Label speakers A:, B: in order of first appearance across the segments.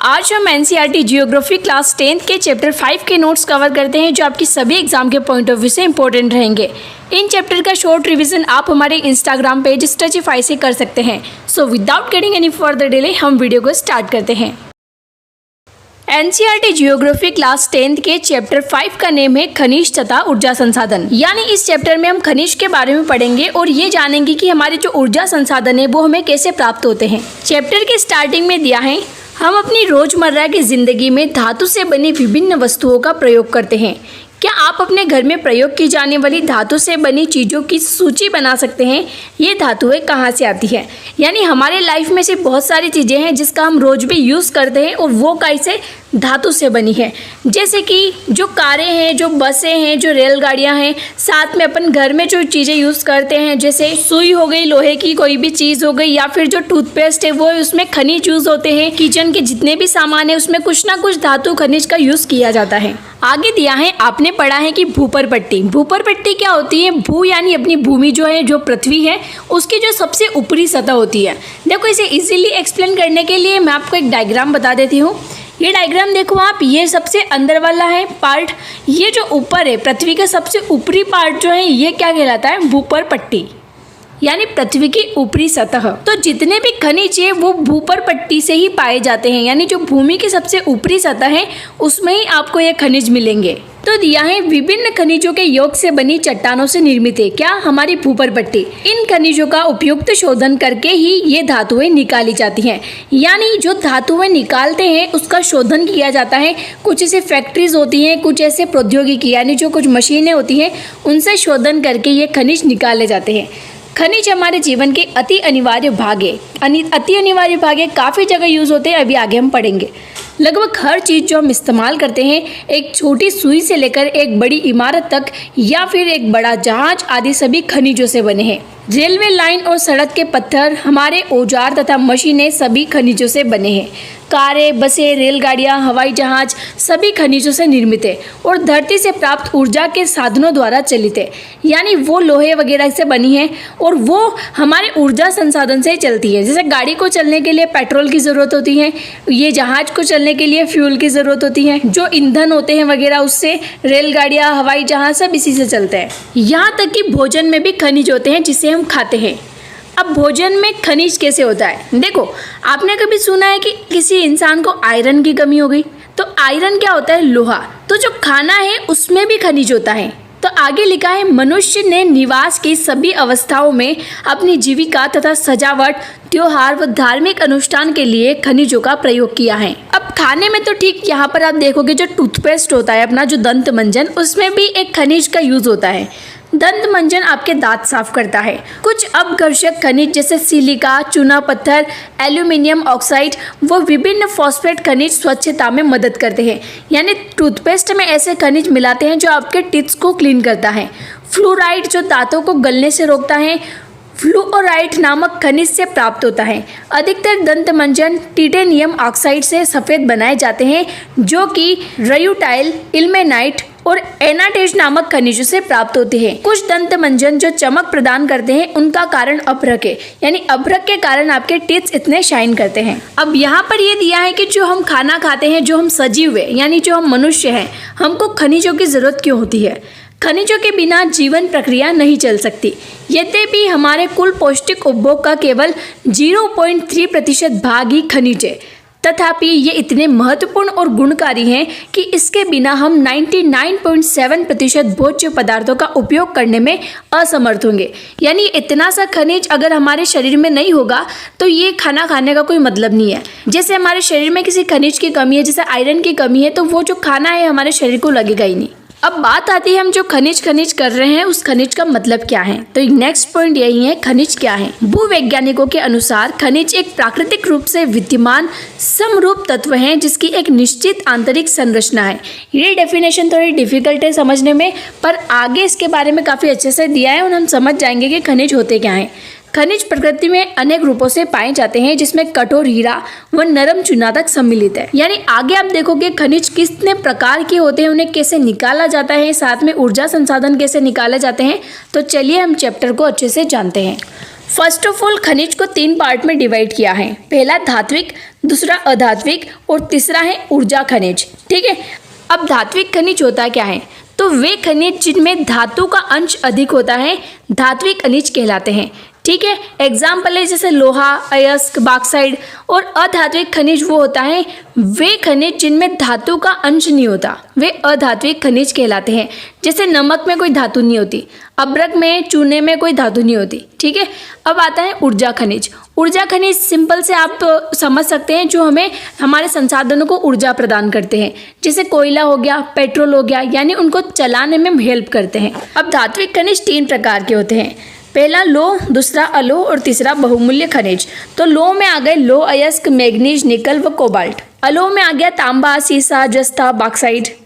A: आज हम NCERT geography class 10th के चैप्टर 5 के नोट्स कवर करते हैं जो आपकी सभी एग्जाम के पॉइंट ऑफ व्यू से इंपॉर्टेंट रहेंगे। इन चैप्टर का शॉर्ट रिवीजन आप हमारे इंस्टाग्राम पेज स्टचीफाई से कर सकते हैं। So without getting any further delay हम वीडियो को स्टार्ट करते हैं। एनसीईआरटी जियोग्राफी क्लास 10th के चैप्टर 5 का नेम है खनिज तथा ऊर्जा संसाधन। यानी इस चैप्टर में हम खनिज के बारे में पढ़ेंगे और ये जानेंगे कि हमारे जो ऊर्जा संसाधन है वो हमें कैसे प्राप्त होते हैं। चैप्टर के स्टार्टिंग में दिया है, हम अपनी रोजमर्रा की जिंदगी में धातु से बनी विभिन्न वस्तुओं का प्रयोग करते हैं। क्या आप अपने घर में प्रयोग की जाने वाली धातु से बनी चीज़ों की सूची बना सकते हैं? ये धातुएं कहाँ से आती है? यानी हमारे लाइफ में से बहुत सारी चीज़ें हैं जिसका हम रोज भी यूज़ करते हैं और वो कैसे धातु से बनी है। जैसे कि जो कारें हैं, जो बसें हैं, जो रेलगाड़ियाँ हैं, साथ में अपन घर में जो चीज़ें यूज़ करते हैं जैसे सुई हो गई, लोहे की कोई भी चीज़ हो गई, या फिर जो टूथपेस्ट है वो उसमें खनिज यूज़ होते हैं। किचन के जितने भी सामान है उसमें कुछ ना कुछ धातु खनिज का यूज़ किया जाता है। आगे दिया है, आपने पढ़ा है कि भूपर पट्टी। भूपर पट्टी क्या होती है? भू यानी अपनी भूमि जो है, जो पृथ्वी है, उसकी जो सबसे ऊपरी सतह होती है। देखो, इसे इजीली एक्सप्लेन करने के लिए मैं आपको एक डायग्राम बता देती हूँ। ये डायग्राम देखो आप, ये सबसे अंदर वाला है पार्ट, ये जो ऊपर है पृथ्वी का सबसे ऊपरी पार्ट जो है ये क्या कहलाता है? भूपर पट्टी, यानी पृथ्वी की ऊपरी सतह। तो जितने भी खनिज है वो भूपर पट्टी से ही पाए जाते हैं, यानी जो भूमि की सबसे ऊपरी सतह है उसमें ही आपको ये खनिज मिलेंगे। तो दिया है, विभिन्न खनिजों के योग से बनी चट्टानों से निर्मित है क्या? हमारी भूपर पट्टी। इन खनिजों का उपयुक्त शोधन करके ही ये धातुएं निकाली जाती हैं। यानी जो धातुएं निकालते हैं उसका शोधन किया जाता है। कुछ ऐसे फैक्ट्रीज होती हैं, कुछ ऐसे प्रौद्योगिकी यानी जो कुछ मशीनें होती हैं उनसे शोधन करके ये खनिज निकाले जाते हैं। खनिज हमारे जीवन के अति अनिवार्य भाग है। अति अनिवार्य भाग है, काफ़ी जगह यूज़ होते हैं, अभी आगे हम पढ़ेंगे। लगभग हर चीज़ जो हम इस्तेमाल करते हैं, एक छोटी सुई से लेकर एक बड़ी इमारत तक या फिर एक बड़ा जहाज आदि सभी खनिजों से बने हैं। रेलवे लाइन और सड़क के पत्थर, हमारे औजार तथा मशीनें सभी खनिजों से बने हैं। कारें, बसें, रेलगाड़ियां, हवाई जहाज सभी खनिजों से निर्मित है और धरती से प्राप्त ऊर्जा के साधनों द्वारा चलित है। यानी वो लोहे वगैरह से बनी है और वो हमारे ऊर्जा संसाधन से चलती है। जैसे गाड़ी को चलने के लिए पेट्रोल की ज़रूरत होती है, ये जहाज को चलने के लिए फ्यूल की ज़रूरत होती है, जो ईंधन होते हैं वगैरह उससे रेलगाड़ियाँ, हवाई जहाज सब इसी से चलते हैं। यहाँ तक कि भोजन में भी खनिज होते हैं जिसे हम खाते हैं। अब भोजन में खनिज कैसे होता है? देखो, आपने कभी सुना है कि किसी इंसान को आयरन की कमी हो गई? तो आयरन क्या होता है? लोहा। तो जो खाना है उसमें भी खनिज होता है। तो आगे लिखा है, मनुष्य ने निवास की सभी अवस्थाओं में अपनी जीविका तथा सजावट, त्योहार व धार्मिक अनुष्ठान के लिए खनिजों का प्रयोग किया है। अब खाने में तो ठीक, यहाँ पर आप देखोगे जो टूथपेस्ट होता है अपना, जो दंत मंजन, उसमें भी एक खनिज का यूज होता है। दंत मंजन आपके दांत साफ करता है। कुछ अपघर्षक खनिज जैसे सिलिका, चूना पत्थर, एल्यूमिनियम ऑक्साइड व विभिन्न फॉस्फेट खनिज स्वच्छता में मदद करते हैं। यानी टूथपेस्ट में ऐसे खनिज मिलाते हैं जो आपके टीथ को क्लीन करता है। फ्लोराइड जो दांतों को गलने से रोकता है, फ्लूओराइड नामक खनिज से प्राप्त होता है। अधिकतर दंत मंजन टिटेनियम ऑक्साइड से सफ़ेद बनाए जाते हैं जो कि रयूटाइल, इल्मेनाइट और एनाटेज नामक खनिजों से प्राप्त होते हैं। कुछ दंत मंजन जो चमक प्रदान करते हैं उनका कारण अभ्रक है, यानी अभ्रक के कारण आपके टीथ इतने शाइन करते हैं। अब यहाँ पर ये दिया है कि जो हम खाना खाते हैं, जो हम सजीव है यानी जो हम मनुष्य हैं, हमको खनिजों की जरूरत क्यों होती है? खनिजों के बिना जीवन प्रक्रिया नहीं चल सकती। यद्यपि हमारे कुल पौष्टिक उपभोग का केवल 0.3% भाग ही खनिज है, तथापि ये इतने महत्वपूर्ण और गुणकारी हैं कि इसके बिना हम 99.7% भोज्य पदार्थों का उपयोग करने में असमर्थ होंगे। यानी इतना सा खनिज अगर हमारे शरीर में नहीं होगा तो ये खाना खाने का कोई मतलब नहीं है। जैसे हमारे शरीर में किसी खनिज की कमी है, जैसे आयरन की कमी है, तो वो जो खाना है हमारे शरीर को लगेगा ही नहीं। अब बात आती है, हम जो खनिज कर रहे हैं उस खनिज का मतलब क्या है? तो नेक्स्ट पॉइंट यही है, खनिज क्या है? भूवैज्ञानिकों के अनुसार खनिज एक प्राकृतिक रूप से विद्यमान समरूप तत्व है जिसकी एक निश्चित आंतरिक संरचना है। ये डेफिनेशन थोड़ी डिफिकल्ट है समझने में, पर आगे इसके बारे में काफी अच्छे से दिया है और हम समझ जाएंगे कि खनिज होते क्या हैं। खनिज प्रकृति में अनेक रूपों से पाए जाते हैं जिसमें कठोर हीरा व नरम चूना तक सम्मिलित है। यानी आगे आप देखोगे खनिज कितने प्रकार के होते हैं, उन्हें कैसे निकाला जाता है, साथ में ऊर्जा संसाधन कैसे निकाले जाते हैं। तो चलिए हम चैप्टर को अच्छे से जानते हैं। फर्स्ट ऑफ ऑल खनिज को 3 पार्ट में डिवाइड किया है। पहला धात्विक, दूसरा अधात्विक और तीसरा है ऊर्जा खनिज। ठीक है, अब धात्विक खनिज होता क्या है? तो वे खनिज जिनमें धातु का अंश अधिक होता है धात्विक खनिज कहलाते हैं। ठीक है, एग्जाम्पल है जैसे लोहा, अयस्क, बॉक्साइट। और अधात्विक खनिज वो होता है वे खनिज जिनमें धातु का अंश नहीं होता, वे अधात्विक खनिज कहलाते हैं। जैसे नमक में कोई धातु नहीं होती, अब्रक में, चूने में कोई धातु नहीं होती। ठीक है, अब आता है ऊर्जा खनिज। ऊर्जा खनिज सिंपल से आप समझ सकते हैं जो हमें हमारे संसाधनों को ऊर्जा प्रदान करते हैं, जैसे कोयला हो गया, पेट्रोल हो गया, यानी उनको चलाने में हेल्प करते हैं। अब धात्विक खनिज 3 प्रकार के होते हैं। पहला लौह, दूसरा अलोह और तीसरा बहुमूल्य खनिज। तो लौह में आ गए लौह, अयस्क, मैग्नीज, निकल व कोबाल्ट। अलोह में आ गया तांबा, सीसा, जस्ता, बॉक्साइट।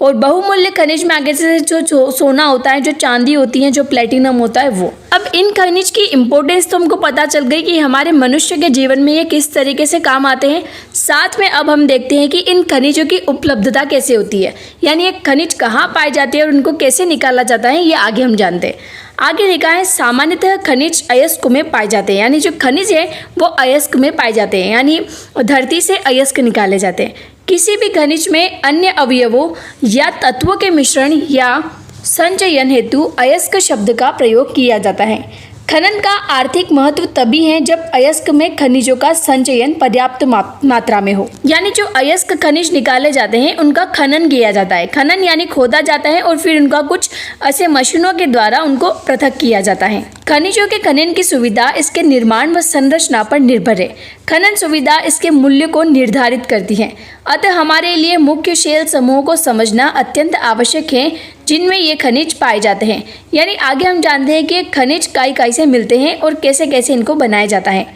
A: और बहुमूल्य खनिज में आगे से जो सोना होता है, जो चांदी होती है, जो प्लेटिनम होता है वो। अब इन खनिज की इम्पोर्टेंस तो हमको पता चल गई कि हमारे मनुष्य के जीवन में ये किस तरीके से काम आते हैं। साथ में अब हम देखते हैं कि इन खनिजों की उपलब्धता कैसे होती है, यानी एक खनिज कहाँ पाए जाते हैं और उनको कैसे निकाला जाता है, ये आगे हम जानते हैं। आगे लिखा है सामान्यतः खनिज अयस्क में पाए जाते हैं, यानी जो खनिज है वो अयस्क में पाए जाते हैं, यानी धरती से अयस्क निकाले जाते हैं। किसी भी खनिज में अन्य अवयवों या तत्वों के मिश्रण या संचयन हेतु अयस्क शब्द का प्रयोग किया जाता है। खनन का आर्थिक महत्व तभी है जब अयस्क में खनिजों का संचयन पर्याप्त मात्रा में हो, यानी जो अयस्क खनिज निकाले जाते हैं उनका खनन किया जाता है। खनन यानी खोदा जाता है और फिर उनका कुछ ऐसे मशीनों के द्वारा उनको पृथक किया जाता है। खनिजों के खनन की सुविधा इसके निर्माण व संरचना पर निर्भर है। खनन सुविधा इसके मूल्य को निर्धारित करती है। अतः हमारे लिए मुख्य शेल समूहों को समझना अत्यंत आवश्यक है जिनमें ये खनिज पाए जाते हैं। यानी आगे हम जानते हैं कि खनिज काई से मिलते हैं और कैसे कैसे इनको बनाया जाता है।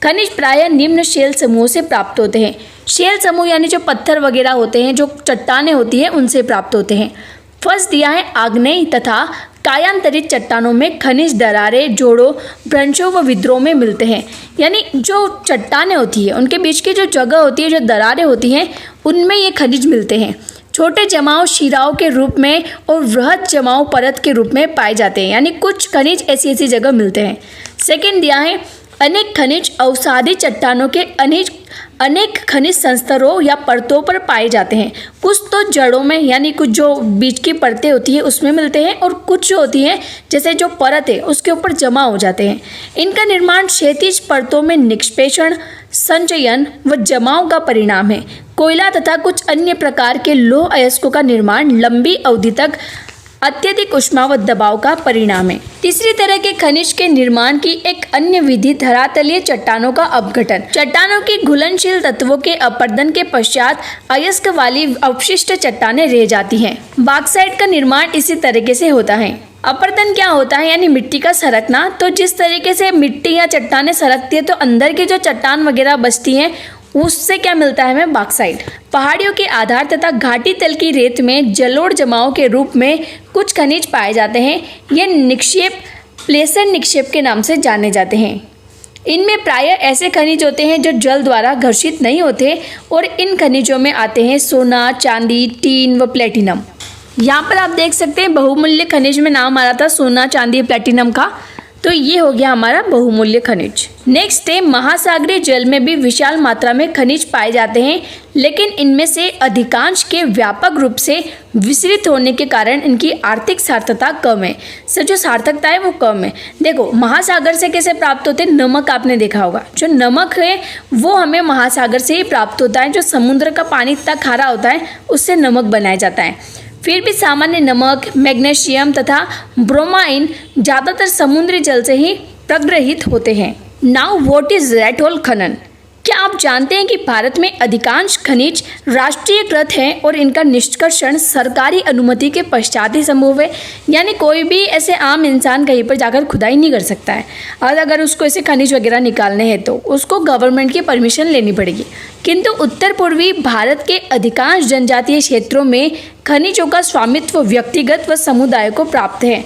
A: खनिज प्रायः निम्न शेल समूहों से प्राप्त होते हैं। शेल समूह यानी जो पत्थर वगैरह होते हैं, जो चट्टानें होती हैं, उनसे प्राप्त होते हैं। फर्स्ट दिया है आग्नेय तथा कायांतरित चट्टानों में खनिज दरारें, जोड़ों, भ्रंशों व विद्रोह में मिलते हैं। यानी जो चट्टानें होती है उनके बीच की जो जगह होती है, जो दरारें होती हैं, उनमें ये खनिज मिलते हैं। छोटे जमाव शिराओं के रूप में और वृहद जमाव परत के रूप में पाए जाते हैं, यानी कुछ खनिज ऐसी जगह मिलते हैं। सेकंड दिया है अनेक खनिज अवसादी चट्टानों के अनेक खनिज संस्तरों या परतों पर पाए जाते हैं। कुछ तो जड़ों में, यानी कुछ जो बीच की परतें होती है उसमें मिलते हैं, और कुछ जो होती हैं जैसे जो परत है उसके ऊपर जमा हो जाते हैं। इनका निर्माण क्षैतिज परतों में निष्पेषण, संचयन व जमाव का परिणाम है। कोयला तथा कुछ अन्य प्रकार के लौह अयस्कों का निर्माण लंबी अवधि तक अत्यधिक ऊष्मा व दबाव का परिणाम है। तीसरी तरह के खनिज के निर्माण की एक अन्य विधि धरातलीय चट्टानों का अपघटन। चट्टानों की घुलनशील तत्वों के अपरदन के पश्चात अयस्क वाली अवशिष्ट चट्टानें रह जाती हैं। बॉक्साइट का निर्माण इसी तरीके से होता है। अपरदन क्या होता है, यानी मिट्टी का सरकना। तो जिस तरीके से मिट्टी या चट्टानें सरकती है तो अंदर की जो चट्टान वगैरह बचती हैं उससे क्या मिलता है हमें, बॉक्साइट। पहाड़ियों के आधार तथा घाटी तल की रेत में जलोढ़ जमाव के रूप में कुछ खनिज पाए जाते हैं। ये निक्षेप प्लेसर निक्षेप के नाम से जाने जाते हैं। इनमें प्रायः ऐसे खनिज होते हैं जो जल द्वारा घर्षित नहीं होते, और इन खनिजों में आते हैं सोना, चांदी, टीन व प्लेटिनम। यहाँ पर आप देख सकते हैं बहुमूल्य खनिज में नाम आ रहा था सोना, चांदी, प्लेटिनम का, तो ये हो गया हमारा बहुमूल्य खनिज। नेक्स्ट है महासागरीय जल में भी विशाल मात्रा में खनिज पाए जाते हैं, लेकिन इनमें से अधिकांश के व्यापक रूप से विस्तृत होने के कारण इनकी आर्थिक सार्थकता कम है। सर जो सार्थकता है वो कम है। देखो महासागर से कैसे प्राप्त होते हैं, नमक आपने देखा होगा। जो नमक है वो हमें महासागर से ही प्राप्त होता है। जो समुद्र का पानी इतना खारा होता है उससे नमक बनाया जाता है। फिर भी सामान्य नमक, मैग्नीशियम तथा ब्रोमाइन ज़्यादातर समुद्री जल से ही प्रग्रहित होते हैं। Now what is rat hole खनन? क्या आप जानते हैं कि भारत में अधिकांश खनिज राष्ट्रीयकृत हैं और इनका निष्कर्षण सरकारी अनुमति के पश्चात ही संभव है। यानी कोई भी ऐसे आम इंसान कहीं पर जाकर खुदाई नहीं कर सकता है, और अगर उसको ऐसे खनिज वगैरह निकालने हैं तो उसको गवर्नमेंट की परमिशन लेनी पड़ेगी। किंतु उत्तर पूर्वी भारत के अधिकांश जनजातीय क्षेत्रों में खनिजों का स्वामित्व व्यक्तिगत व समुदाय को प्राप्त है।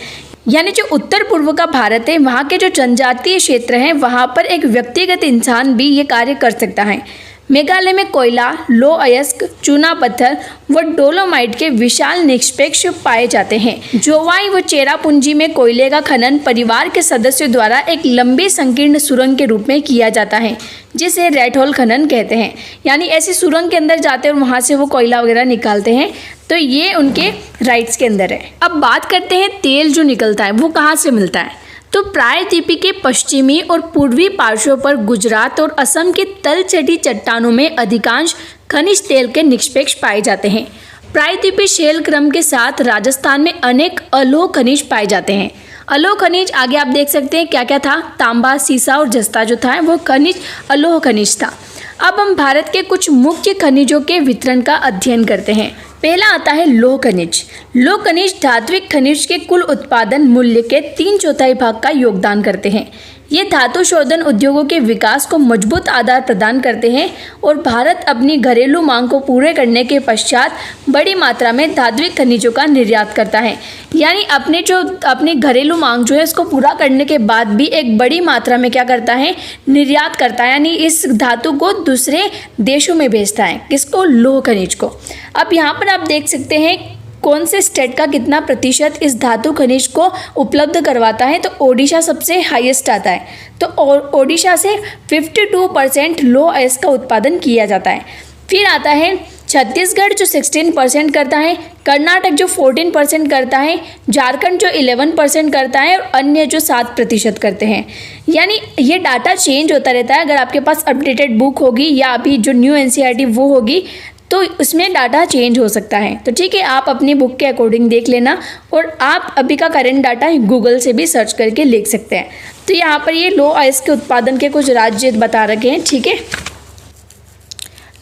A: यानी जो उत्तर पूर्व का भारत है, वहाँ के जो जनजातीय क्षेत्र हैं वहाँ पर एक व्यक्तिगत इंसान भी ये कार्य कर सकता है। मेघालय में कोयला, लौह अयस्क, चूना पत्थर व डोलोमाइट के विशाल निक्षेप पाए जाते हैं। जोवाई व चेरापूंजी में कोयले का खनन परिवार के सदस्यों द्वारा एक लंबी संकीर्ण सुरंग के रूप में किया जाता है, जिसे रेड होल खनन कहते हैं। यानी ऐसी सुरंग के अंदर जाते हैं और वहाँ से वो कोयला वगैरह निकालते हैं, तो ये उनके राइट्स के अंदर है। अब बात करते हैं तेल जो निकलता है वो कहाँ से मिलता है। तो प्रायद्वीपीय के पश्चिमी और पूर्वी पार्श्वों पर गुजरात और असम के तलछटी चट्टानों में अधिकांश खनिज तेल के निक्षेप पाए जाते हैं। प्रायद्वीपीय शेल क्रम के साथ राजस्थान में अनेक अलोह खनिज पाए जाते हैं। अलोह खनिज आगे आप देख सकते हैं क्या क्या था, तांबा, सीसा और जस्ता जो था वो खनिज अलोह खनिज था। अब हम भारत के कुछ मुख्य खनिजों के वितरण का अध्ययन करते हैं। पहला आता है लौह खनिज। लौह खनिज धात्विक खनिज के कुल उत्पादन मूल्य के 3/4 भाग का योगदान करते हैं। ये धातु शोधन उद्योगों के विकास को मजबूत आधार प्रदान करते हैं और भारत अपनी घरेलू मांग को पूरे करने के पश्चात बड़ी मात्रा में धात्विक खनिजों का निर्यात करता है। यानी अपनी घरेलू मांग जो है इसको पूरा करने के बाद भी एक बड़ी मात्रा में क्या करता है, निर्यात करता है, यानी इस धातु को दूसरे देशों में भेजता है। किसको? लौह खनिज को। अब यहाँ पर आप देख सकते हैं कौन से स्टेट का कितना प्रतिशत इस धातु खनिज को उपलब्ध करवाता है। तो ओडिशा सबसे हाईएस्ट आता है। तो ओडिशा से 52% लौह अयस्क का उत्पादन किया जाता है। फिर आता है छत्तीसगढ़ जो 16% करता है, कर्नाटक जो 14% करता है, झारखंड जो 11% करता है और अन्य जो 7% करते हैं। यानी ये डाटा चेंज होता रहता है। अगर आपके पास अपडेटेड बुक होगी या अभी जो न्यू एनसीईआरटी वो होगी तो उसमें डाटा चेंज हो सकता है। तो ठीक है, आप अपनी बुक के अकॉर्डिंग देख लेना और आप अभी का करंट डाटा गूगल से भी सर्च करके लिख सकते हैं। तो यहाँ पर ये लौह अयस्क के उत्पादन के कुछ राज्य बता रखे हैं। ठीक है,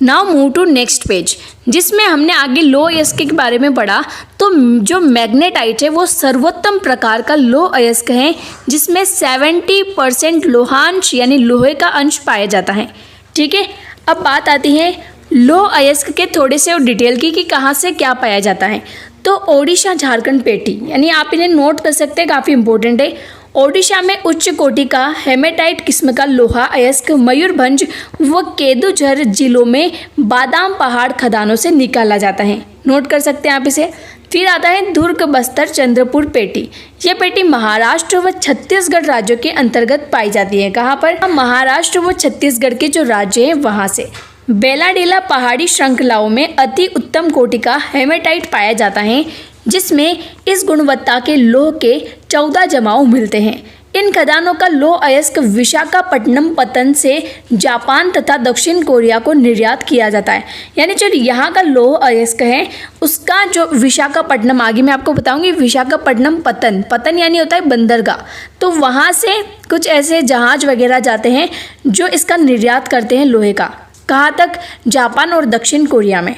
A: now move to next page, जिसमें हमने आगे लौह अयस्क के बारे में पढ़ा। तो जो मैग्नेटाइट है वो सर्वोत्तम प्रकार का लौह अयस्क है, जिसमें 70% लोहांश यानी लोहे का अंश पाया जाता है। ठीक है, अब बात आती है लौह अयस्क के थोड़े से और डिटेल की कि कहाँ से क्या पाया जाता है। तो ओडिशा, झारखंड, पेटी, यानी आप इन्हें नोट कर सकते हैं, काफ़ी इंपॉर्टेंट है। ओडिशा में उच्च कोटि का हेमेटाइट किस्म का लोहा अयस्क मयूरभंज व केदुझर जिलों में बादाम पहाड़ खदानों से निकाला जाता है। नोट कर सकते हैं आप इसे। फिर आता है दुर्ग, बस्तर, चंद्रपुर पेटी। यह पेटी महाराष्ट्र व छत्तीसगढ़ राज्यों के अंतर्गत पाई जाती है। कहाँ पर? महाराष्ट्र व छत्तीसगढ़ के जो राज्य हैं वहाँ से। बेलाडेला पहाड़ी श्रृंखलाओं में अति उत्तम कोटि का हेमेटाइट पाया जाता है, जिसमें इस गुणवत्ता के लोह के 14 जमाव मिलते हैं। इन खदानों का लौह अयस्क विशाखापट्टनम पत्तन से जापान तथा दक्षिण कोरिया को निर्यात किया जाता है। यानी जो यहाँ का लौह अयस्क है उसका जो विशाखापट्टनम, आगे मैं आपको बताऊंगी, विशाखापट्टनम पत्तन यानी होता है बंदरगाह। तो वहाँ से कुछ ऐसे जहाज वगैरह जाते हैं जो इसका निर्यात करते हैं लोहे का। कहाँ तक? जापान और दक्षिण कोरिया में।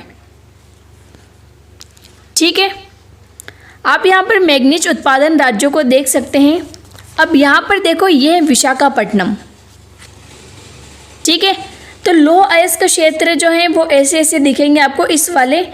A: ठीक है, आप यहाँ पर मैग्नीज उत्पादन राज्यों को देख सकते हैं। अब यहाँ पर देखो, ये है विशाखापट्टनम। ठीक है, तो लौह अयस्क क्षेत्र जो है वो ऐसे ऐसे दिखेंगे आपको इस वाले।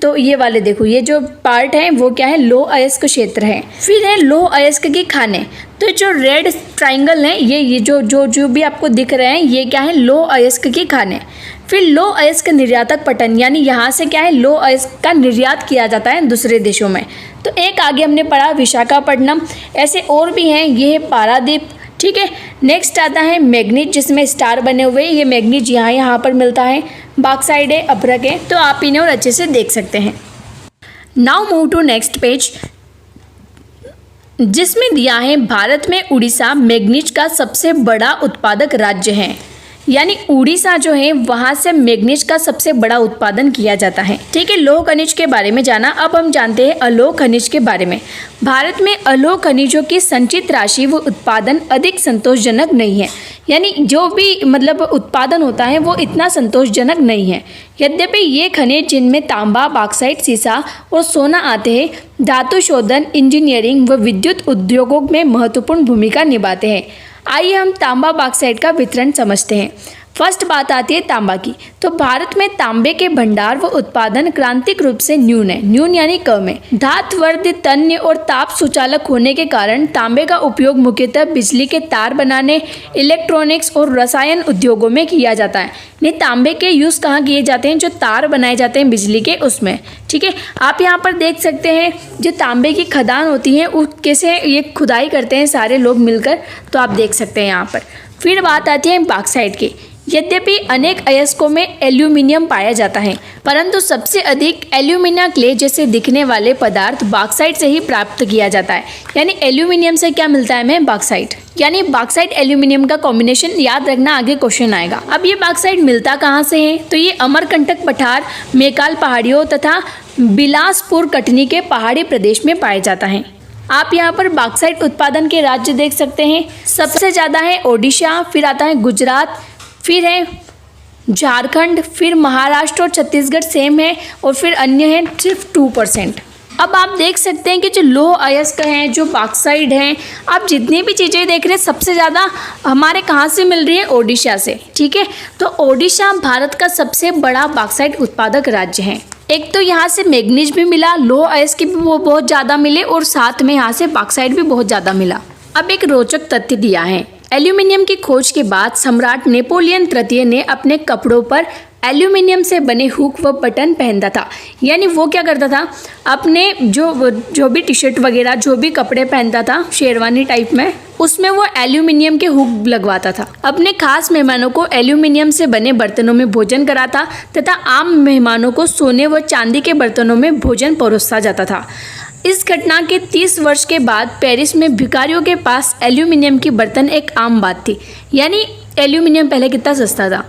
A: तो ये वाले देखो, ये जो पार्ट है वो क्या है? लौह अयस्क क्षेत्र है। फिर है लौह अयस्क की खाने। तो जो रेड ट्राइंगल है ये जो भी आपको दिख रहे हैं ये क्या है? लौह अयस्क की खाने। फिर लौह अयस्क निर्यातक पट्टन, यानी यहाँ से क्या है? लौह अयस्क का निर्यात किया जाता है दूसरे देशों में। तो एक आगे हमने पढ़ा विशाखापट्टनम, ऐसे और भी हैं। ये है पारादीप। ठीक है, नेक्स्ट आता है मैग्नीज, जिसमें स्टार बने हुए। ये मैग्नीज यहाँ पर मिलता है। बॉक्साइड है, अभ्रक है। तो आप इन्हें और अच्छे से देख सकते हैं। Now move to next page, जिसमें दिया है भारत में उड़ीसा मैग्नीज का सबसे बड़ा उत्पादक राज्य है। यानी उड़ीसा जो है वहाँ से मैग्नीज का सबसे बड़ा उत्पादन किया जाता है। ठीक है, लौह खनिज के बारे में जाना। अब हम जानते हैं अलोह खनिज के बारे में। भारत में अलोह खनिजों की संचित राशि व उत्पादन अधिक संतोषजनक नहीं है। यानी जो भी मतलब उत्पादन होता है वो इतना संतोषजनक नहीं है। यद्यपि ये खनिज जिनमें तांबा, बॉक्साइट, सीसा और सोना आते हैं, धातु शोधन, इंजीनियरिंग व विद्युत उद्योगों में महत्वपूर्ण भूमिका निभाते हैं। आइए हम तांबा बॉक्साइट का वितरण समझते हैं। फर्स्ट बात आती है तांबा की। तो भारत में तांबे के भंडार व उत्पादन क्रांतिक रूप से न्यून है। न्यून यानी कम है। धातुवर्धित तन्य और ताप सुचालक होने के कारण तांबे का उपयोग मुख्यतः बिजली के तार बनाने, इलेक्ट्रॉनिक्स और रसायन उद्योगों में किया जाता है। नहीं, तांबे के यूज़ कहाँ किए जाते हैं? जो तार बनाए जाते हैं बिजली के, उसमें। ठीक है, आप यहाँ पर देख सकते हैं जो तांबे की खदान होती है वो कैसे ये खुदाई करते हैं सारे लोग मिलकर, तो आप देख सकते हैं यहाँ पर। फिर बात आती है बॉक्साइट की। यद्यपि अनेक अयस्कों में एल्यूमिनियम पाया जाता है, परंतु सबसे अधिक एल्यूमिना क्ले जैसे दिखने वाले पदार्थ बॉक्साइट से ही प्राप्त किया जाता है। यानी एल्यूमिनियम से क्या मिलता है हमें? बॉक्साइट। यानी बॉक्साइट एल्यूमिनियम का कॉम्बिनेशन याद रखना, आगे क्वेश्चन आएगा। अब ये बॉक्साइट मिलता कहाँ से है? तो ये अमरकंटक पठार, मेकाल पहाड़ियों तथा बिलासपुर कटनी के पहाड़ी प्रदेश में पाया जाता है। आप यहाँ पर बॉक्साइट उत्पादन के राज्य देख सकते हैं। सबसे ज़्यादा है ओडिशा, फिर आता है गुजरात, फिर है झारखंड, फिर महाराष्ट्र और छत्तीसगढ़ सेम है, और फिर अन्य है सिर्फ 2%। अब आप देख सकते हैं कि जो लौह अयस्क हैं, जो बॉक्साइट हैं, आप जितनी भी चीज़ें देख रहे हैं सबसे ज़्यादा हमारे कहाँ से मिल रही है? ओडिशा से। ठीक है, तो ओडिशा भारत का सबसे बड़ा बॉक्साइट उत्पादक राज्य है। एक तो यहाँ से मैग्नीज भी मिला, लौह अयस्क भी वो बहुत ज़्यादा मिले, और साथ में यहाँ से बॉक्साइट भी बहुत ज़्यादा मिला। अब एक रोचक तथ्य दिया है। एल्यूमिनियम की खोज के बाद सम्राट नेपोलियन तृतीय ने अपने कपड़ों पर एल्यूमिनियम से बने हुक व बटन पहनता था। यानी वो क्या करता था, अपने जो भी टी शर्ट वगैरह जो भी कपड़े पहनता था शेरवानी टाइप में, उसमें वो एल्यूमिनियम के हुक लगवाता था। अपने खास मेहमानों को एल्यूमिनियम से बने बर्तनों में भोजन कराता तथा आम मेहमानों को सोने व चांदी के बर्तनों में भोजन परोसा जाता था। इस घटना के 30 वर्ष के बाद पेरिस में भिखारियों के पास एल्यूमिनियम की बर्तन एक आम बात थी। यानी एल्यूमिनियम पहले कितना सस्ता था।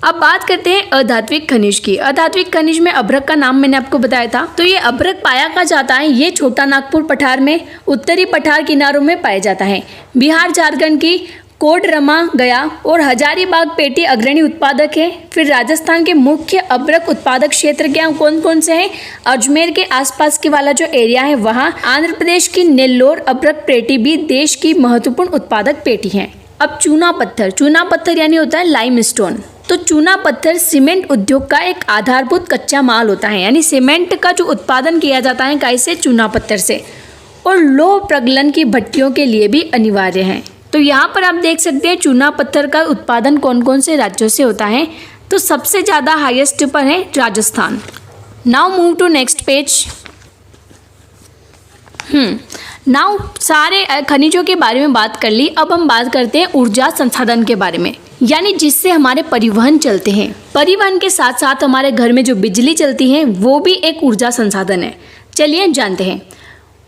A: अब बात करते हैं अधात्विक खनिज की। अधात्विक खनिज में अभ्रक का नाम मैंने आपको बताया था। तो ये अभ्रक पाया कहाँ जाता है? ये छोटा नागपुर पठार में, उत्तरी पठार किनारों में पाया जाता है। बिहार, झारखंड की कोडरमा, गया और हजारीबाग पेटी अग्रणी उत्पादक है। फिर राजस्थान के मुख्य अभ्रक उत्पादक क्षेत्र क्या कौन कौन से हैं? अजमेर के आसपास के वाला जो एरिया है वहाँ। आंध्र प्रदेश की नेल्लोर अभ्रक पेटी भी देश की महत्वपूर्ण उत्पादक पेटी है। अब चूना पत्थर। चूना पत्थर यानी होता है लाइमस्टोन। तो चूना पत्थर सीमेंट उद्योग का एक आधारभूत कच्चा माल होता है। यानी सीमेंट का जो उत्पादन किया जाता है कैसे? चूना पत्थर से। और लौह प्रगलन की भट्टियों के लिए भी अनिवार्य है। तो यहाँ पर आप देख सकते हैं चूना पत्थर का उत्पादन कौन कौन से राज्यों से होता है। तो सबसे ज़्यादा हाईएस्ट पर है Rajasthan. Now move to next page. Now सारे खनिजों के बारे में बात कर ली। अब हम बात करते हैं ऊर्जा संसाधन के बारे में, यानी जिससे हमारे परिवहन चलते हैं। परिवहन के साथ साथ हमारे घर में जो बिजली चलती है वो भी एक ऊर्जा संसाधन है। चलिए जानते हैं।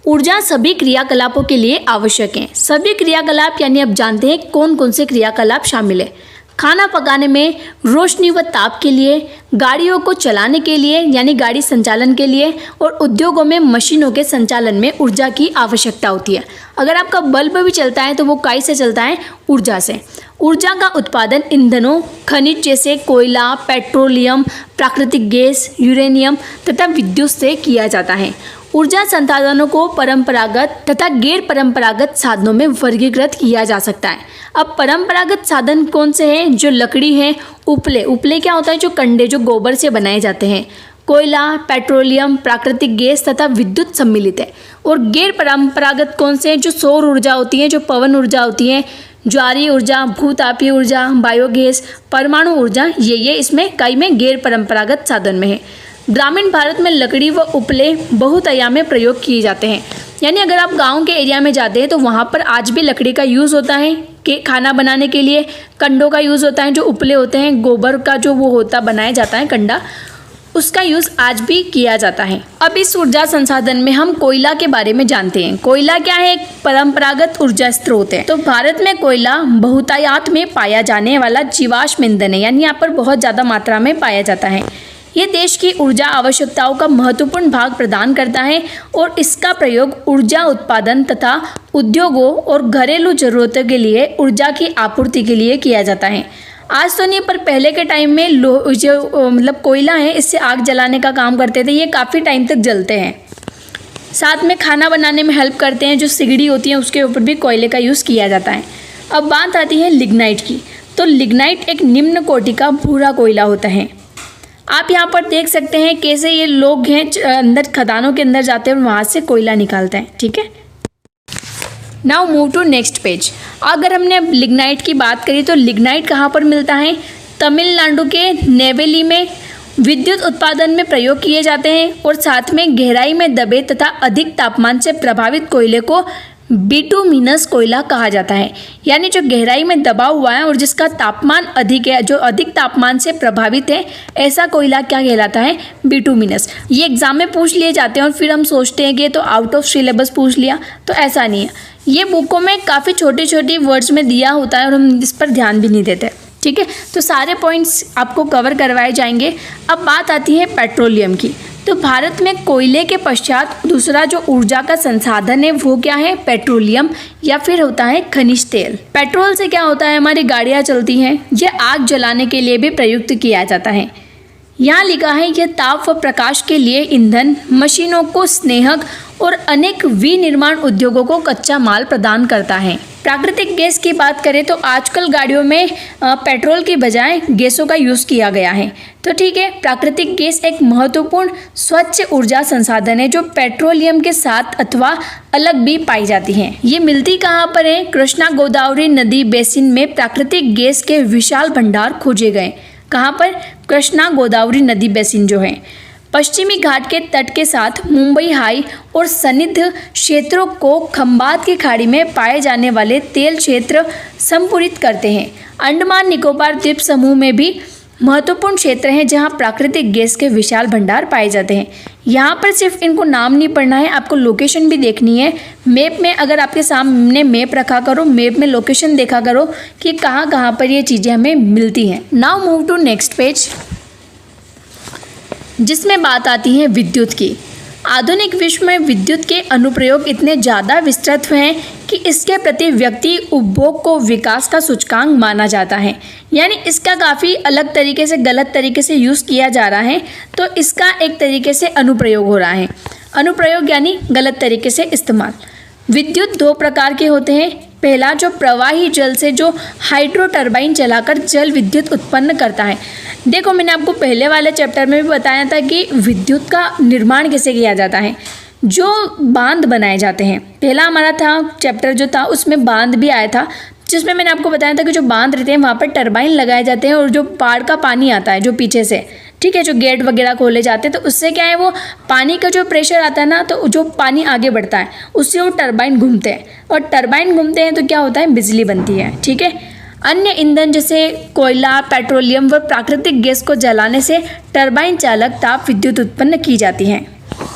A: ऊर्जा सभी क्रियाकलापों के लिए आवश्यक है। सभी क्रियाकलाप यानी आप जानते हैं कौन कौन से क्रियाकलाप शामिल है। खाना पकाने में, रोशनी व ताप के लिए, गाड़ियों को चलाने के लिए यानी गाड़ी संचालन के लिए, और उद्योगों में मशीनों के संचालन में ऊर्जा की आवश्यकता होती है। अगर आपका बल्ब भी चलता है तो वो काई से चलता है? ऊर्जा से। ऊर्जा का उत्पादन ईंधनों, खनिज जैसे कोयला, पेट्रोलियम, प्राकृतिक गैस, यूरेनियम तथा विद्युत से किया जाता है। ऊर्जा संसाधनों को परंपरागत तथा गैर परंपरागत साधनों में वर्गीकृत किया जा सकता है। अब परंपरागत साधन कौन से हैं? जो लकड़ी है, उपले। उपले क्या होता है? जो कंडे जो गोबर से बनाए जाते हैं। कोयला, पेट्रोलियम, प्राकृतिक गैस तथा विद्युत सम्मिलित है। और गैर परंपरागत कौन से हैं? जो सौर ऊर्जा होती है, जो पवन ऊर्जा होती है, ज्वारीय ऊर्जा, भूतापीय ऊर्जा, बायोगैस, परमाणु ऊर्जा, ये इसमें कई में गैर परंपरागत साधन में है। ग्रामीण भारत में लकड़ी व उपले बहुतायत में प्रयोग किए जाते हैं। यानी अगर आप गांव के एरिया में जाते हैं तो वहाँ पर आज भी लकड़ी का यूज़ होता है कि खाना बनाने के लिए। कंडों का यूज़ होता है, जो उपले होते हैं, गोबर का जो वो होता बनाया जाता है कंडा, उसका यूज़ आज भी किया जाता है। अब इस ऊर्जा संसाधन में हम कोयला के बारे में जानते हैं। कोयला क्या है? एक परंपरागत ऊर्जा स्रोत है। तो भारत में कोयला बहुतायत में पाया जाने वाला जीवाश्म ईंधन है। यानी यहाँ पर बहुत ज़्यादा मात्रा में पाया जाता है। ये देश की ऊर्जा आवश्यकताओं का महत्वपूर्ण भाग प्रदान करता है और इसका प्रयोग ऊर्जा उत्पादन तथा उद्योगों और घरेलू जरूरतों के लिए ऊर्जा की आपूर्ति के लिए किया जाता है। आज तो नहीं, पर पहले के टाइम में जो मतलब कोयला है, इससे आग जलाने का काम करते थे। ये काफ़ी टाइम तक जलते हैं। साथ में खाना बनाने में हेल्प करते हैं। जो सिगड़ी होती है उसके ऊपर भी कोयले का यूज़ किया जाता है। अब बात आती है लिग्नाइट की। तो लिग्नाइट एक निम्न कोटि का भूरा कोयला होता है। आप यहाँ पर देख सकते हैं कैसे ये लोग हैं अंदर खदानों के अंदर जाते हैं और वहाँ से कोयला निकालते हैं। ठीक है, now move to next page. अगर हमने लिग्नाइट की बात करी तो लिग्नाइट कहाँ पर मिलता है? तमिलनाडु के नेवेली में विद्युत उत्पादन में प्रयोग किए जाते हैं और साथ में गहराई में दबे तथा अधिक तापमान से प्रभावित कोयले को बिटुमिनस कोयला कहा जाता है। यानी जो गहराई में दबा हुआ है और जिसका तापमान अधिक है, जो अधिक तापमान से प्रभावित है, ऐसा कोयला क्या कहलाता है? बिटुमिनस। ये एग्जाम में पूछ लिए जाते हैं और फिर हम सोचते हैं कि ये तो आउट ऑफ सिलेबस पूछ लिया, तो ऐसा नहीं है। ये बुकों में काफ़ी छोटी छोटी वर्ड्स में दिया होता है और हम इस पर ध्यान भी नहीं देते। ठीक है, तो सारे पॉइंट्स आपको कवर करवाए जाएंगे। अब बात आती है पेट्रोलियम की। तो भारत में कोयले के पश्चात दूसरा जो ऊर्जा का संसाधन है वो क्या है? पेट्रोलियम या फिर होता है खनिज तेल। पेट्रोल से क्या होता है? हमारी गाड़ियाँ चलती हैं, ये आग जलाने के लिए भी प्रयुक्त किया जाता है। यहाँ लिखा है यह ताप व प्रकाश के लिए ईंधन, मशीनों को स्नेहक और अनेक विनिर्माण उद्योगों को कच्चा माल प्रदान करता है। प्राकृतिक गैस की बात करें तो आजकल गाड़ियों में पेट्रोल की बजाय गैसों का यूज़ किया गया है। तो ठीक है, प्राकृतिक गैस एक महत्वपूर्ण स्वच्छ ऊर्जा संसाधन है जो पेट्रोलियम के साथ अथवा अलग भी पाई जाती है। ये मिलती कहाँ पर है? कृष्णा गोदावरी नदी बेसिन में प्राकृतिक गैस के विशाल भंडार खोजे गए। कहाँ पर? कृष्णा गोदावरी नदी बेसिन जो है पश्चिमी घाट के तट के साथ मुंबई हाई और सन्निध क्षेत्रों को खंबात की खाड़ी में पाए जाने वाले तेल क्षेत्र संपूरित करते हैं। अंडमान निकोबार द्वीप समूह में भी महत्वपूर्ण क्षेत्र हैं जहां प्राकृतिक गैस के विशाल भंडार पाए जाते हैं। यहाँ पर सिर्फ इनको नाम नहीं पढ़ना है, आपको लोकेशन भी देखनी है। मैप में अगर आपके सामने मैप रखा करो, मैप में लोकेशन देखा करो कि कहाँ कहाँ पर ये चीज़ें हमें मिलती हैं। Now move to next page, जिसमें बात आती है विद्युत की। आधुनिक विश्व में विद्युत के अनुप्रयोग इतने ज़्यादा विस्तृत हैं कि इसके प्रति व्यक्ति उपभोग को विकास का सूचकांक माना जाता है। यानी इसका काफ़ी अलग तरीके से, गलत तरीके से यूज़ किया जा रहा है, तो इसका एक तरीके से अनुप्रयोग हो रहा है। अनुप्रयोग यानी गलत तरीके से इस्तेमाल। विद्युत दो प्रकार के होते हैं। पहला जो प्रवाही जल से जो हाइड्रो टरबाइन चलाकर जल विद्युत उत्पन्न करता है। देखो, मैंने आपको पहले वाले चैप्टर में भी बताया था कि विद्युत का निर्माण कैसे किया जाता है। जो बांध बनाए जाते हैं, पहला हमारा था चैप्टर जो था उसमें बांध भी आया था, जिसमें मैंने आपको बताया था कि जो बांध रहते हैं वहाँ पर टरबाइन लगाए जाते हैं और जो बाढ़ का पानी आता है जो पीछे से, ठीक है, जो गेट वगैरह खोले जाते हैं, तो उससे क्या है, वो पानी का जो प्रेशर आता है ना, तो जो पानी आगे बढ़ता है उससे वो टरबाइन घूमते हैं और टरबाइन घूमते हैं तो क्या होता है, बिजली बनती है। ठीक है, अन्य ईंधन जैसे कोयला, पेट्रोलियम व प्राकृतिक गैस को जलाने से टरबाइन चालक ताप विद्युत उत्पन्न की जाती है।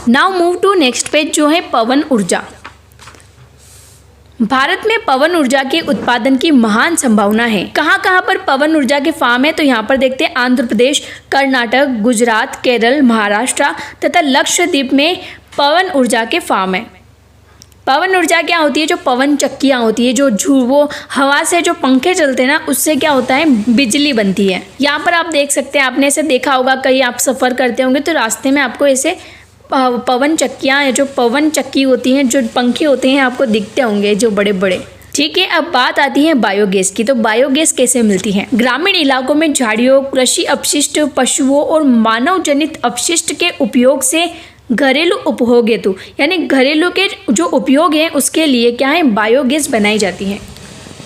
A: Now move to next page जो है पवन ऊर्जा। भारत में पवन ऊर्जा के उत्पादन की महान संभावना है। कहाँ कहाँ पर पवन ऊर्जा के फार्म है, तो यहाँ पर देखते हैं आंध्र प्रदेश, कर्नाटक, गुजरात, केरल, महाराष्ट्र तथा लक्षद्वीप में पवन ऊर्जा के फार्म है। पवन ऊर्जा क्या होती है? जो पवन चक्कियाँ होती है, जो वो हवा से जो पंखे चलते हैं ना, उससे क्या होता है, बिजली बनती है। यहाँ पर आप देख सकते हैं, आपने ऐसे देखा होगा, कहीं आप सफ़र करते होंगे तो रास्ते में आपको ऐसे पवन चक्कियाँ, जो पवन चक्की होती हैं, जो पंखे होते हैं, आपको दिखते होंगे जो बड़े बड़े। ठीक है, अब बात आती है बायोगैस की। तो बायोगैस कैसे मिलती है? ग्रामीण इलाकों में झाड़ियों, कृषि अपशिष्ट, पशुओं और मानव जनित अपशिष्ट के उपयोग से घरेलू उपभोग हेतु, यानी घरेलू के जो उपयोग हैं उसके लिए क्या है, बायोगैस बनाई जाती है।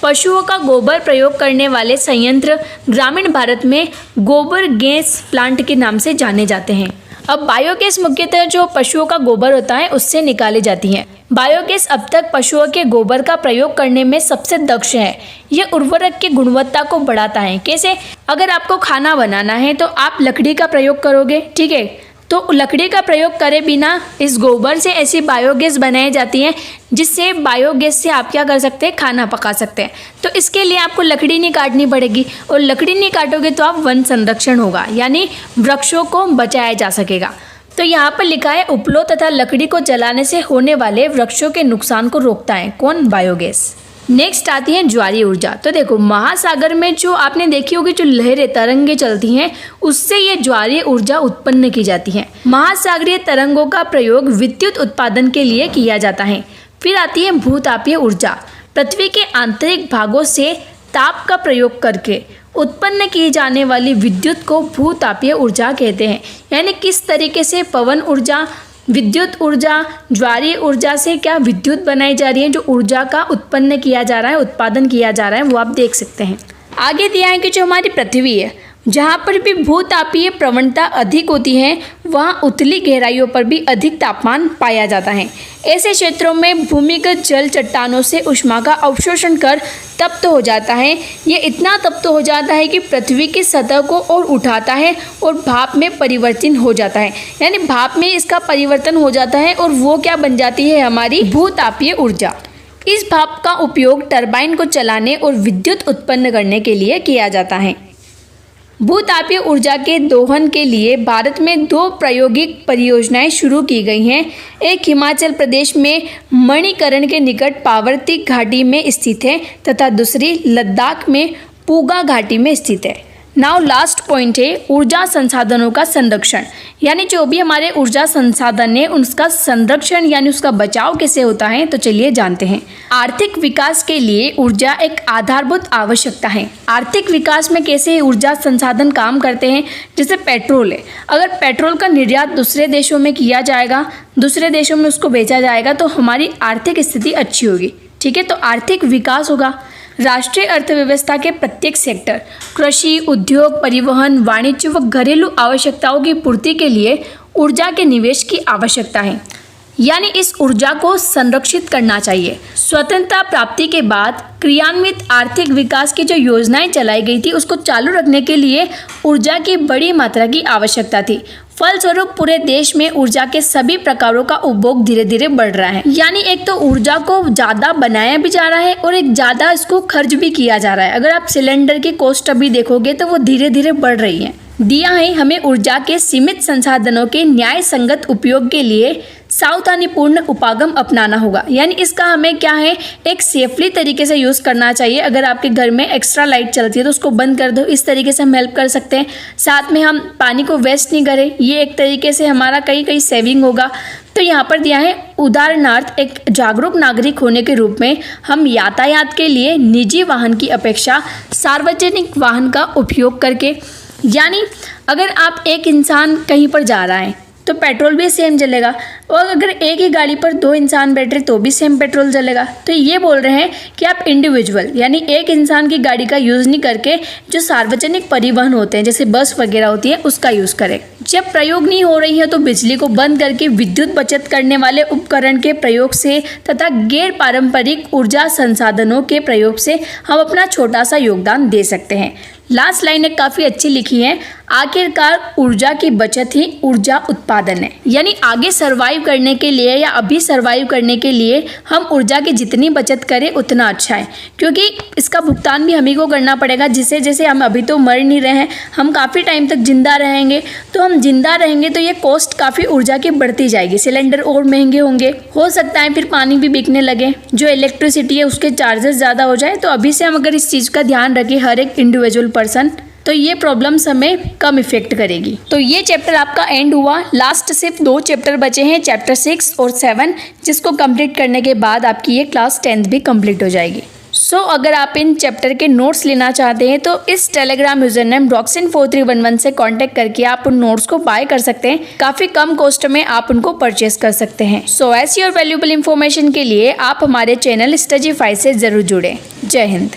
A: पशुओं का गोबर प्रयोग करने वाले संयंत्र ग्रामीण भारत में गोबर गैस प्लांट के नाम से जाने जाते हैं। अब बायोगैस मुख्यतः जो पशुओं का गोबर होता है उससे निकाली जाती है। बायोगैस अब तक पशुओं के गोबर का प्रयोग करने में सबसे दक्ष है। ये उर्वरक की गुणवत्ता को बढ़ाता है। कैसे? अगर आपको खाना बनाना है तो आप लकड़ी का प्रयोग करोगे, ठीक है, तो लकड़ी का प्रयोग करे बिना इस गोबर से ऐसी बायोगैस बनाई जाती है जिससे बायोगैस से आप क्या कर सकते हैं, खाना पका सकते हैं। तो इसके लिए आपको लकड़ी नहीं काटनी पड़ेगी और लकड़ी नहीं काटोगे तो आप वन संरक्षण होगा, यानी वृक्षों को बचाया जा सकेगा। तो यहाँ पर लिखा है उपलो तथा लकड़ी को जलाने से होने वाले वृक्षों के नुकसान को रोकता है। कौन? बायोगैस। नेक्स्ट आती है ज्वारीय ऊर्जा। तो देखो, महासागर में जो आपने देखी होगी जो लहरें, तरंगे चलती हैं, उससे ये ज्वारीय ऊर्जा उत्पन्न की जाती है। महासागरीय तरंगों का प्रयोग विद्युत उत्पादन के लिए किया जाता है। फिर आती है भूतापीय ऊर्जा। पृथ्वी के आंतरिक भागों से ताप का प्रयोग करके उत्पन्न की जाने वाली विद्युत को भूतापीय ऊर्जा कहते हैं। यानी किस तरीके से पवन ऊर्जा, विद्युत ऊर्जा, ज्वारीय ऊर्जा से क्या विद्युत बनाई जा रही है, जो ऊर्जा का उत्पन्न किया जा रहा है, उत्पादन किया जा रहा है, वो आप देख सकते हैं। आगे दिया है कि जो हमारी पृथ्वी है, जहाँ पर भी भूतापीय प्रवणता अधिक होती है वहाँ उतली गहराइयों पर भी अधिक तापमान पाया जाता है। ऐसे क्षेत्रों में भूमिगत जल चट्टानों से ऊष्मा का अवशोषण कर तप्त हो जाता है। ये इतना तप्त हो जाता है कि पृथ्वी की सतह को और उठाता है और भाप में परिवर्तन हो जाता है। यानी भाप में इसका परिवर्तन हो जाता है और वो क्या बन जाती है, हमारी भूतापीय ऊर्जा। इस भाप का उपयोग टरबाइन को चलाने और विद्युत उत्पन्न करने के लिए किया जाता है। भूतापीय ऊर्जा के दोहन के लिए भारत में 2 प्रायोगिक परियोजनाएं शुरू की गई हैं। एक हिमाचल प्रदेश में मणिकरण के निकट पावर्ती घाटी में स्थित है तथा दूसरी लद्दाख में पूगा घाटी में स्थित है। नाउ लास्ट पॉइंट है ऊर्जा संसाधनों का संरक्षण। यानी जो भी हमारे ऊर्जा संसाधन है उसका संरक्षण यानी उसका बचाव कैसे होता है, तो चलिए जानते हैं। आर्थिक विकास के लिए ऊर्जा एक आधारभूत आवश्यकता है। आर्थिक विकास में कैसे ऊर्जा संसाधन काम करते हैं, जैसे पेट्रोल है, अगर पेट्रोल का निर्यात दूसरे देशों में किया जाएगा, दूसरे देशों में उसको बेचा जाएगा तो हमारी आर्थिक स्थिति अच्छी होगी। ठीक है, तो आर्थिक विकास होगा। राष्ट्रीय अर्थव्यवस्था के प्रत्येक सेक्टर, कृषि, उद्योग, परिवहन, वाणिज्य व घरेलू आवश्यकताओं की पूर्ति के लिए ऊर्जा के निवेश की आवश्यकता है। यानी इस ऊर्जा को संरक्षित करना चाहिए। स्वतंत्रता प्राप्ति के बाद क्रियान्वित आर्थिक विकास की जो योजनाएं चलाई गई थी उसको चालू रखने के लिए ऊर्जा की बड़ी मात्रा की आवश्यकता थी। फलस्वरूप पूरे देश में ऊर्जा के सभी प्रकारों का उपभोग धीरे धीरे बढ़ रहा है। यानी एक तो ऊर्जा को ज़्यादा बनाया भी जा रहा है और एक ज़्यादा इसको खर्च भी किया जा रहा है। अगर आप सिलेंडर की कॉस्ट अभी देखोगे तो वो धीरे धीरे बढ़ रही है। दिया है हमें ऊर्जा के सीमित संसाधनों के न्याय संगत उपयोग के लिए सावधानीपूर्ण उपागम अपनाना होगा। यानी इसका हमें क्या है, एक सेफली तरीके से यूज़ करना चाहिए। अगर आपके घर में एक्स्ट्रा लाइट चलती है तो उसको बंद कर दो, इस तरीके से हम हेल्प कर सकते हैं। साथ में हम पानी को वेस्ट नहीं करें, ये एक तरीके से हमारा कई सेविंग होगा। तो यहाँ पर दिया है उदाहरणार्थ एक जागरूक नागरिक होने के रूप में हम यातायात के लिए निजी वाहन की अपेक्षा सार्वजनिक वाहन का उपयोग करके, यानी अगर आप एक इंसान कहीं पर जा रहा है तो पेट्रोल भी सेम जलेगा और अगर एक ही गाड़ी पर 2 इंसान बैठ रहे तो भी सेम पेट्रोल जलेगा। तो ये बोल रहे हैं कि आप इंडिविजुअल यानी एक इंसान की गाड़ी का यूज़ नहीं करके जो सार्वजनिक परिवहन होते हैं जैसे बस वगैरह होती है उसका यूज़ करें। जब प्रयोग नहीं हो रही है तो बिजली को बंद करके विद्युत बचत करने वाले उपकरण के प्रयोग से तथा गैर पारंपरिक ऊर्जा संसाधनों के प्रयोग से हम अपना छोटा सा योगदान दे सकते हैं। लास्ट लाइन एक काफ़ी अच्छी लिखी है, आखिरकार ऊर्जा की बचत ही ऊर्जा उत्पादन है। यानी आगे सर्वाइव करने के लिए या अभी सर्वाइव करने के लिए हम ऊर्जा की जितनी बचत करें उतना अच्छा है, क्योंकि इसका भुगतान भी हम ही को करना पड़ेगा। जिसे जैसे हम अभी तो मर नहीं रहे हैं, हम काफ़ी टाइम तक जिंदा रहेंगे, तो हम जिंदा रहेंगे तो ये कॉस्ट काफ़ी ऊर्जा की बढ़ती जाएगी। सिलेंडर और महंगे होंगे, हो सकता है फिर पानी भी बिकने लगे, जो इलेक्ट्रिसिटी है उसके चार्जेस ज़्यादा हो जाए। तो अभी से हम अगर इस चीज़ का ध्यान रखें हर एक इंडिविजुअल पर्सन, तो ये प्रॉब्लम्स हमें कम इफेक्ट करेगी। तो ये चैप्टर आपका एंड हुआ। लास्ट सिर्फ 2 चैप्टर बचे हैं, चैप्टर 6 और 7, जिसको कंप्लीट करने के बाद आपकी ये क्लास 10th भी कंप्लीट हो जाएगी। सो अगर आप इन चैप्टर के नोट्स लेना चाहते हैं तो इस टेलीग्राम यूजर नेम roxin4311 से कांटेक्ट करके आप उन नोट्स को बाय कर सकते हैं। काफ़ी कम कॉस्ट में आप उनको परचेस कर सकते हैं। सो ऐसी और वैल्यूएबल इन्फॉर्मेशन के लिए आप हमारे चैनल स्टडीफाई से ज़रूर जुड़ें। जय हिंद।